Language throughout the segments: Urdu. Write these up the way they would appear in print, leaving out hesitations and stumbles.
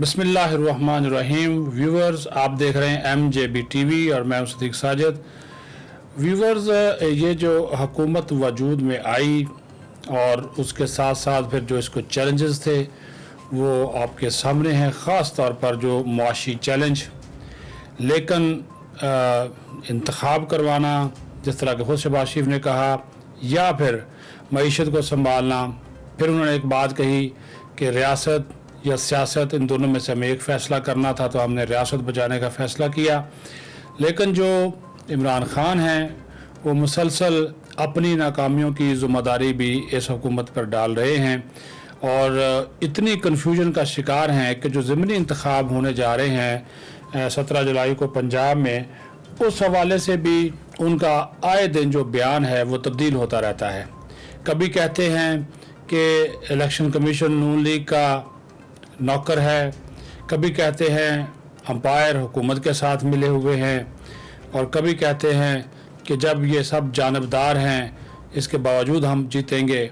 بسم اللہ الرحمن الرحیم. ویورز، آپ دیکھ رہے ہیں MJB TV اور میں ہوں صدیق ساجد. ویورز، یہ جو حکومت وجود میں آئی اور اس کے ساتھ ساتھ پھر جو اس کو چیلنجز تھے وہ آپ کے سامنے ہیں، خاص طور پر جو معاشی چیلنج. لیکن انتخاب کروانا، جس طرح کہ خود شہباز شریف نے کہا، یا پھر معیشت کو سنبھالنا. پھر انہوں نے ایک بات کہی کہ ریاست یا سیاست، ان دونوں میں سے ہمیں ایک فیصلہ کرنا تھا تو ہم نے ریاست بچانے کا فیصلہ کیا. لیکن جو عمران خان ہیں وہ مسلسل اپنی ناکامیوں کی ذمہ داری بھی اس حکومت پر ڈال رہے ہیں اور اتنی کنفیوژن کا شکار ہیں کہ جو ضمنی انتخاب ہونے جا رہے ہیں 17 جولائی کو پنجاب میں، اس حوالے سے بھی ان کا آئے دن جو بیان ہے وہ تبدیل ہوتا رہتا ہے. کبھی کہتے ہیں کہ الیکشن کمیشن نون لیگ کا نوکر ہے، کبھی کہتے ہیں امپائر حکومت کے ساتھ ملے ہوئے ہیں، اور کبھی کہتے ہیں کہ جب یہ سب جانبدار ہیں اس کے باوجود ہم جیتیں گے.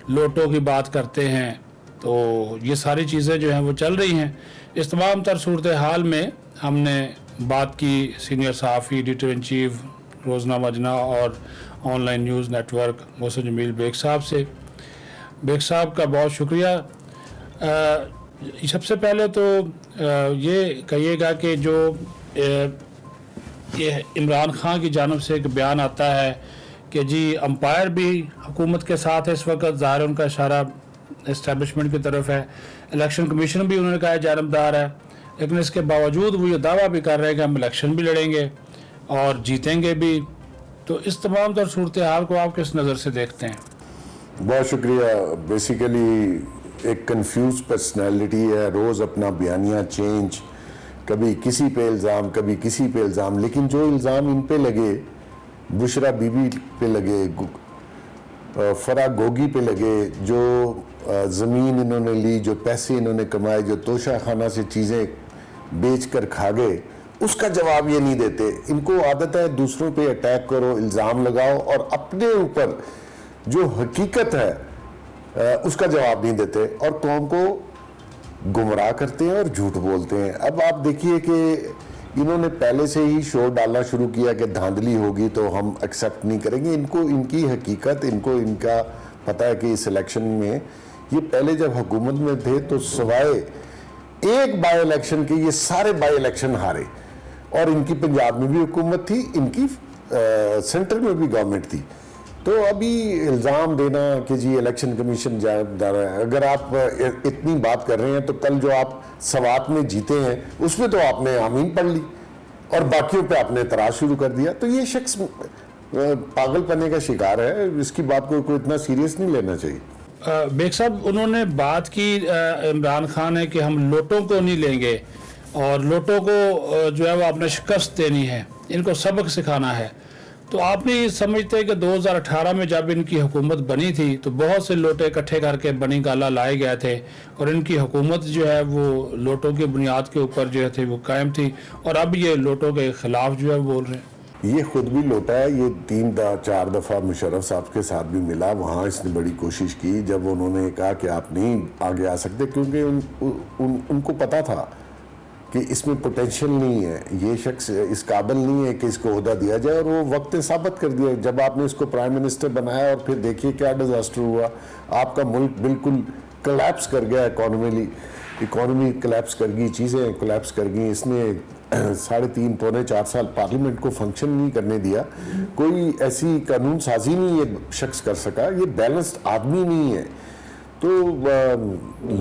لوٹوں کی بات کرتے ہیں. تو یہ ساری چیزیں جو ہیں وہ چل رہی ہیں. اس تمام تر صورتحال میں ہم نے بات کی سینئر صحافی ایڈیٹر ان چیف روزنامہ اجنا اور online news network Mohsin Jameel Baig صاحب سے. بیگ صاحب کا بہت شکریہ. سب سے پہلے تو یہ کہیے گا کہ جو یہ عمران خان کی جانب سے ایک بیان آتا ہے کہ جی امپائر بھی حکومت کے ساتھ ہے اس وقت، ظاہر ان کا اشارہ اسٹیبلشمنٹ کی طرف ہے. الیکشن کمیشن بھی انہوں نے کہا ہے جانبدار ہے، لیکن اس کے باوجود وہ یہ دعویٰ بھی کر رہے ہیں کہ ہم الیکشن بھی لڑیں گے اور جیتیں گے بھی. تو اس تمام تر صورتحال کو آپ کس نظر سے دیکھتے ہیں؟ بہت شکریہ. بیسیکلی ایک کنفیوز پرسنالٹی ہے، روز اپنا بیانیہ چینج، کبھی کسی پہ الزام کبھی کسی پہ الزام. لیکن جو الزام ان پہ لگے، بشرا بی بی پہ لگے، فرا گوگی پہ لگے، جو زمین انہوں نے لی، جو پیسے انہوں نے کمائے، جو توشہ خانہ سے چیزیں بیچ کر کھا گئے، اس کا جواب یہ نہیں دیتے. ان کو عادت ہے دوسروں پہ اٹیک کرو، الزام لگاؤ، اور اپنے اوپر جو حقیقت ہے اس کا جواب نہیں دیتے اور قوم کو گمراہ کرتے ہیں اور جھوٹ بولتے ہیں. اب آپ دیکھیے کہ انہوں نے پہلے سے ہی شور ڈالنا شروع کیا کہ دھاندلی ہوگی تو ہم ایکسیپٹ نہیں کریں گے. ان کو ان کی حقیقت، ان کا پتہ ہے کہ اس الیکشن میں یہ پہلے جب حکومت میں تھے تو سوائے ایک بائی الیکشن کے یہ سارے بائی الیکشن ہارے. اور ان کی پنجاب میں بھی حکومت تھی، ان کی سینٹر میں بھی گورنمنٹ تھی. تو ابھی الزام دینا کہ جی الیکشن کمیشن جانبدار ہے، اگر آپ اتنی بات کر رہے ہیں تو کل جو آپ سوات میں جیتے ہیں اس میں تو آپ نے آمین پڑھ لی اور باقیوں پہ آپ نے اعتراض شروع کر دیا. تو یہ شخص پاگل پنے کا شکار ہے، اس کی بات کو کوئی اتنا سیریس نہیں لینا چاہیے. بیگ صاحب، انہوں نے بات کی عمران خان ہے کہ ہم لوٹوں کو نہیں لیں گے اور لوٹوں کو جو ہے وہ اپنے شکست دینی ہے، ان کو سبق سکھانا ہے. تو آپ نہیں سمجھتے کہ 2018 میں جب ان کی حکومت بنی تھی تو بہت سے لوٹے اکٹھے کر کے بنی گالہ لائے گئے تھے اور ان کی حکومت جو ہے وہ لوٹوں کی بنیاد کے اوپر جو تھی وہ قائم تھی، اور اب یہ لوٹوں کے خلاف جو ہے بول رہے ہیں؟ یہ خود بھی لوٹا ہے. یہ 3-4 دفعہ مشرف صاحب کے ساتھ بھی ملا، وہاں اس نے بڑی کوشش کی. جب انہوں نے کہا کہ آپ نہیں آگے آ سکتے کیونکہ ان کو پتا تھا کہ اس میں پوٹینشیل نہیں ہے، یہ شخص اس قابل نہیں ہے کہ اس کو عہدہ دیا جائے، اور وہ وقت نے ثابت کر دیا. جب آپ نے اس کو پرائم منسٹر بنایا اور پھر دیکھیے کیا ڈیزاسٹر ہوا. آپ کا ملک بالکل کلیپس کر گیا، اکانومی کلیپس کر گئی، چیزیں کلیپس کر گئیں. اس نے 3.5-4 سال پارلیمنٹ کو فنکشن نہیں کرنے دیا. کوئی ایسی قانون سازی نہیں یہ شخص کر سکا. یہ بیلنسڈ آدمی نہیں ہے. تو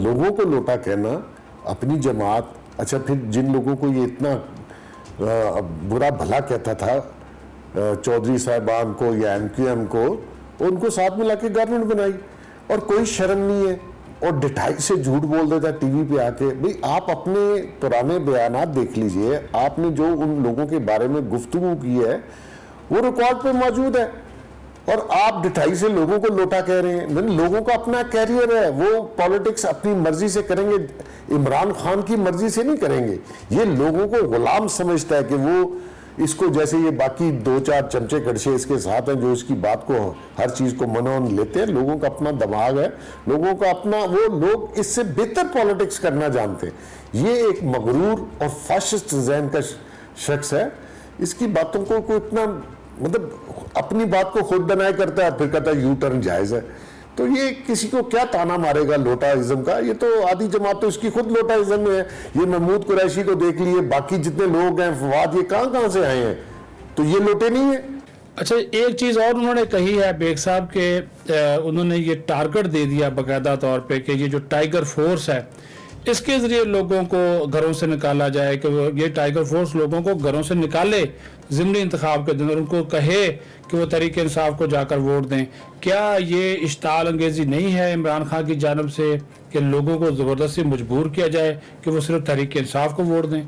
لوگوں کو لوٹا کہنا، اپنی جماعت، اچھا پھر جن لوگوں کو یہ اتنا برا بھلا کہتا تھا، چودھری صاحبان کو یا MQM کو، ان کو ساتھ ملا کے گورنمنٹ بنائی اور کوئی شرم نہیں ہے اور ڈٹھائی سے جھوٹ بول دیتا ٹی وی پہ آ کے. بھئی آپ اپنے پرانے بیانات دیکھ لیجئے، آپ نے جو ان لوگوں کے بارے میں گفتگو کی ہے وہ ریکارڈ پہ موجود ہے، اور آپ ڈٹھائی سے لوگوں کو لوٹا کہہ رہے ہیں. لوگوں کا اپنا کیریئر ہے، وہ پالیٹکس اپنی مرضی سے کریں گے، عمران خان کی مرضی سے نہیں کریں گے. یہ لوگوں کو غلام سمجھتا ہے کہ وہ اس کو جیسے یہ باقی 2-4 چمچے کڑچے اس کے ساتھ ہیں جو اس کی بات کو ہر چیز کو منون لیتے ہیں. لوگوں کا اپنا دماغ ہے, لوگوں کا اپنا, وہ لوگ اس سے بہتر پالیٹکس کرنا جانتے ہیں. یہ ایک مغرور اور فاشسٹ ذہن کا شخص ہے. اس کی باتوں کو کوئی اتنا مطلب اپنی بات کو خود بنائے کرتا ہے, پھر کہتا ہے یو ٹرن جائز ہے. تو یہ کسی کو کیا تانا مارے گا لوٹا ازم کا؟ یہ تو آدھی جماعت تو اس کی خود لوٹا ازم میں ہے. یہ محمود قریشی کو دیکھ لیے, باقی جتنے لوگ ہیں فواد, یہ کہاں سے آئے ہیں؟ تو یہ لوٹے نہیں ہیں. اچھا, ایک چیز اور انہوں نے کہی ہے بیگ صاحب کے, انہوں نے یہ ٹارگٹ دے دیا باقاعدہ طور پہ کہ یہ جو ٹائیگر فورس ہے اس کے ذریعے لوگوں کو گھروں سے نکالا جائے, کہ یہ ٹائیگر فورس لوگوں کو گھروں سے نکالے ضمنی انتخاب کے دن اور ان کو کہے کہ وہ تحریک انصاف کو جا کر ووٹ دیں. کیا یہ اشتعال انگیزی نہیں ہے عمران خان کی جانب سے کہ لوگوں کو زبردستی مجبور کیا جائے کہ وہ صرف تحریک انصاف کو ووٹ دیں؟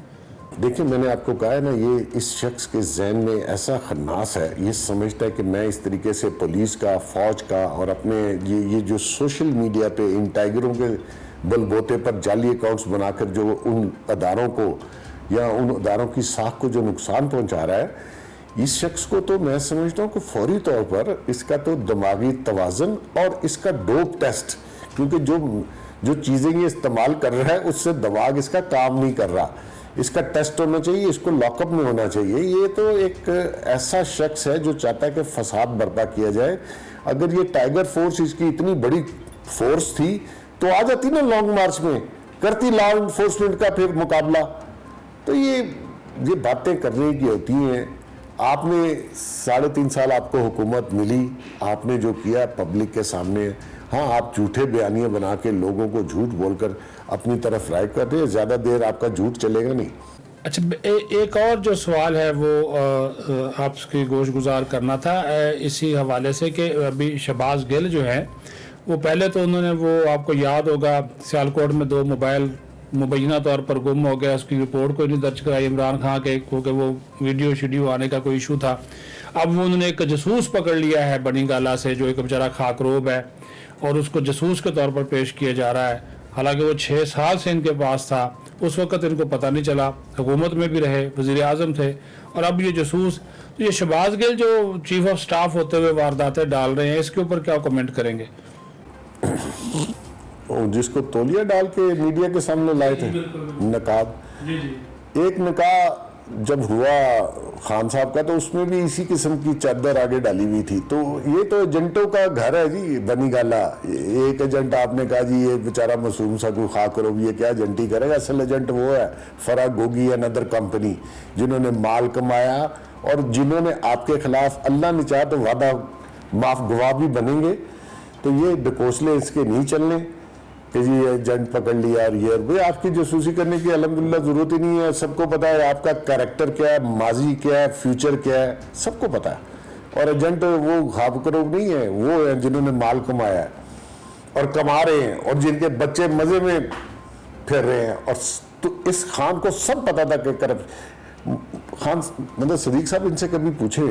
دیکھیں, میں نے آپ کو کہا ہے نا, یہ اس شخص کے ذہن میں ایسا خناس ہے, یہ سمجھتا ہے کہ میں اس طریقے سے پولیس کا, فوج کا اور اپنے یہ جو سوشل میڈیا پہ ان ٹائیگروں کے بل بوتے پر جعلی اکاؤنٹس بنا کر جو ان اداروں کو یا ان اداروں کی ساکھ کو جو نقصان پہنچا رہا ہے, اس شخص کو تو میں سمجھتا ہوں کہ فوری طور پر اس کا تو دماغی توازن اور اس کا ڈوپ ٹیسٹ, کیونکہ جو چیزیں یہ استعمال کر رہا ہے اس سے دماغ اس کا کام نہیں کر رہا, اس کا ٹیسٹ ہونا چاہیے, اس کو لاک اپ میں ہونا چاہیے. یہ تو ایک ایسا شخص ہے جو چاہتا ہے کہ فساد برپا کیا جائے. اگر یہ ٹائیگر فورس اس کی اتنی بڑی فورس تھی تو آ جاتی نا لانگ مارچ میں, کرتی لا انفورسمنٹ کا پھر مقابلہ. تو یہ باتیں کرنے کی ہوتی ہیں. آپ نے 3.5 سال آپ کو حکومت ملی, آپ نے جو کیا پبلک کے سامنے, ہاں آپ جھوٹے بیانیے بنا کے لوگوں کو جھوٹ بول کر اپنی طرف رائٹ کر رہے ہیں, زیادہ دیر آپ کا جھوٹ چلے گا نہیں. اچھا, ایک اور جو سوال ہے وہ آپ کی گوش گزار کرنا تھا اسی حوالے سے کہ ابھی شہباز گل جو ہے وہ پہلے تو انہوں نے, وہ آپ کو یاد ہوگا سیالکوٹ میں 2 موبائل مبینہ طور پر گم ہو گیا, اس کی رپورٹ کوئی نہیں درج کرائی عمران خان کے, کیونکہ وہ ویڈیو آنے کا کوئی ایشو تھا. اب وہ انہوں نے ایک جاسوس پکڑ لیا ہے بنی گالا سے, جو ایک بیچارہ خاکروب ہے, اور اس کو جاسوس کے طور پر پیش کیا جا رہا ہے. حالانکہ وہ 6 سال سے ان کے پاس تھا, اس وقت ان کو پتہ نہیں چلا, حکومت میں بھی رہے, وزیر اعظم تھے, اور اب یہ جاسوس. یہ شہباز گل جو چیف آف سٹاف ہوتے ہوئے وارداتیں ڈال رہے ہیں, اس کے اوپر کیا کمنٹ کریں گے؟ جس کو تولیہ ڈال کے میڈیا کے سامنے لائے تھے نقاب, ایک نکاح جب ہوا خان صاحب کا تو اس میں بھی اسی قسم کی چادر آگے ڈالی ہوئی تھی. تو یہ تو ایجنٹوں کا گھر ہے جی بنی گالا. ایک ایجنٹ آپ نے کہا جی یہ بیچارہ معصوم سا کوئی خاک کرو, یہ کیا ایجنٹی کرے گا؟ اصل ایجنٹ وہ ہے فرا گوگی اینڈ ادر کمپنی, جنہوں نے مال کمایا اور جنہوں نے آپ کے خلاف اللہ نے چاہا تو وعدہ معاف گواہ بھی بنیں گے. تو یہ ڈکوسلے اس کے نہیں چلنے کہ جی ایجنٹ پکڑ لیا اور یہ, بھئی آپ کی جاسوسی کرنے کی الحمدللہ ضرورت ہی نہیں ہے. سب کو پتا ہے آپ کا کریکٹر کیا ہے, ماضی کیا ہے, فیوچر کیا ہے, سب کو پتا ہے. اور ایجنٹ وہ خواب کروگ نہیں ہے, وہ ہیں جنہوں نے مال کمایا ہے اور کما رہے ہیں, اور جن کے بچے مزے میں پھر رہے ہیں. اور تو اس خان کو سب پتا تھا کہ خان مطلب صدیق صاحب ان سے کبھی پوچھے,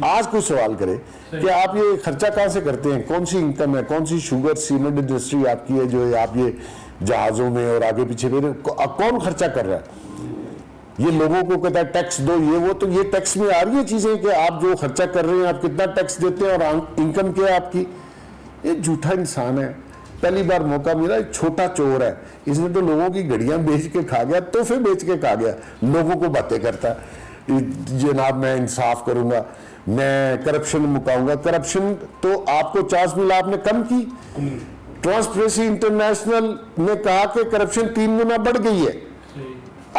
آج کوئی سوال کرے کہ آپ یہ خرچہ کہاں سے کرتے ہیں, کون سی انکم ہے, کون سی شوگر سیمنٹ انڈسٹری آپ کی ہے جو آپ یہ جہازوں میں اور آگے پیچھے کون خرچہ کر رہا ہے؟ یہ لوگوں کو کہتا ہے ٹیکس دو, یہ وہ. تو یہ ٹیکس میں آ رہی ہیں چیزیں کہ آپ جو خرچہ کر رہے ہیں آپ کتنا ٹیکس دیتے ہیں اور انکم کیا ہے آپ کی. یہ جھوٹا انسان ہے. پہلی بار موقع ملا, ایک چھوٹا چور ہے, اس نے تو لوگوں کی گھڑیاں بیچ کے کھا گیا, تحفے بیچ کے کھا گیا, لوگوں کو باتیں کرتا جناب میں انصاف کروں گا, میں کرپشن مکاؤں گا. کرپشن تو آپ کو 50 مل آپ نے کم کی. ٹرانسپیرنسی انٹرنیشنل نے کہا کہ کرپشن 3 گنا بڑھ گئی ہے,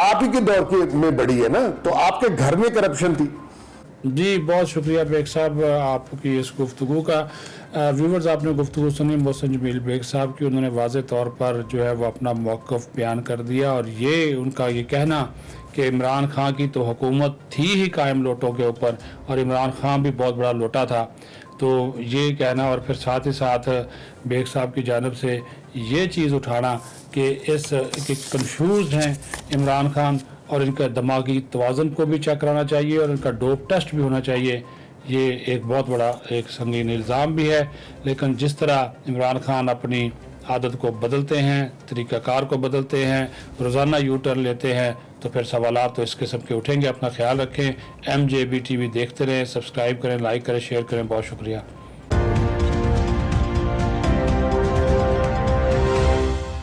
آپ ہی کے دور میں بڑھی ہے نا, تو آپ کے گھر میں کرپشن تھی. جی بہت شکریہ بیگ صاحب آپ کی اس گفتگو کا. ویورز آپ نے گفتگو سنی محسن جمیل بیگ صاحب کی, انہوں نے واضح طور پر جو ہے وہ اپنا موقف بیان کر دیا, اور یہ ان کا یہ کہنا کہ عمران خان کی تو حکومت تھی ہی قائم لوٹوں کے اوپر, اور عمران خان بھی بہت بڑا لوٹا تھا. تو یہ کہنا, اور پھر ساتھ ہی ساتھ بیگ صاحب کی جانب سے یہ چیز اٹھانا کہ کنفیوزڈ ہیں عمران خان, اور ان کا دماغی توازن کو بھی چیک کرانا چاہیے اور ان کا ڈوپ ٹیسٹ بھی ہونا چاہیے. یہ ایک بہت بڑا ایک سنگین الزام بھی ہے. لیکن جس طرح عمران خان اپنی عادت کو بدلتے ہیں, طریقہ کار کو بدلتے ہیں, روزانہ یو ٹرن لیتے ہیں, تو پھر سوالات تو اس قسم کے اٹھیں گے. اپنا خیال رکھیں. MJB TV دیکھتے رہیں, سبسکرائب کریں, لائک کریں, شیئر کریں. بہت شکریہ.